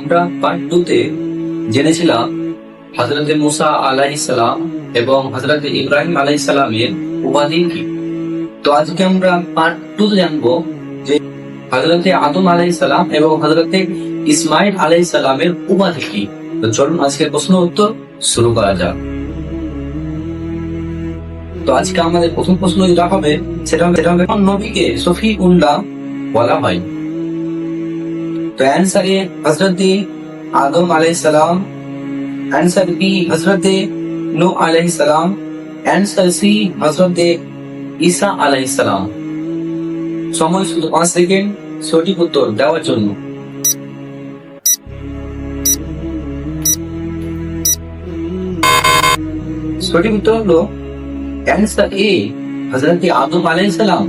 আমরা পার্ট 2 তে জেনেছিলাম হযরতে মুসা আলাইহিস সালাম এবং হযরতে ইব্রাহিম আলাইহিস সালামের উপাধি কি। তো আজকে আমরা পার্ট 2 তে জানবো যে হযরতে আদম আলাইহিস সালাম এবং হযরতে ইসমাইল আলাইহিস সালামের উপাধি কি। তো চলুন আজকের প্রশ্ন উত্তর শুরু করা যাক। তো আজকে আমাদের প্রথম প্রশ্ন যেটা হবে সেটা হবে কোন নবীকে সফিউল্লাহ বলা হয়। तो आंसर ए हजरत आदम अलैहिस्सलाम, आंसर बी हजरत नूह अलैहिस्सलाम, आंसर सी हजरत ঈসা আলাইহিসসালাম। সময় শুধু 5 সেকেন্ড সঠিক উত্তর দেওয়ার জন্য। সঠিক উত্তর হলো आंसर ए हजरत आदम अलैहिस्सलाम।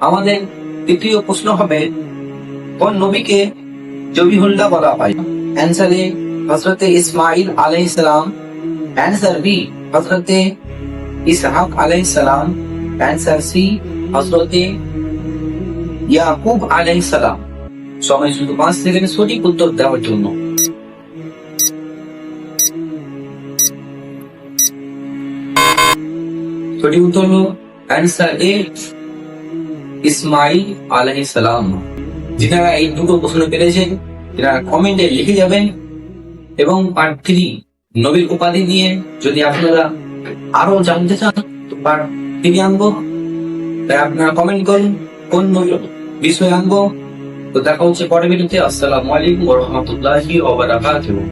আমাদের তৃতীয় প্রশ্ন হবে কোন নবীকে জবিহুল্লাহ বলা হয়। आंसर ए हजरत इस्माइल अलैहिस्सलाम, आंसर बी हजरत इसहाक अलैहिस्सलाम, आंसर सी हजरत याकूब अलैहिस्सलाम। সময় শুধু 5 সেকেন্ড সঠিক উত্তর দেওয়ার জন্য। সঠিক উত্তর হলো आंसर ए ইসমাইল আলাইহিসসালাম। যারা এই দুটো প্রশ্ন পেরেছেন তারা কমেন্টে লিখে যাবেন এবং পার্ট 3 নবীর উপাধি নিয়ে যদি আপনারা আরো জানতে চান তো পার্ট 3 আনবো। তাই আপনারা কমেন্ট করুন কোন নবীর বিষয় আনবো। তো দেখা হচ্ছে পরের ভিডিওতে। আসসালামু আলাইকুম ওয়া রাহমাতুল্লাহি ওয়া বারাকাতুহু।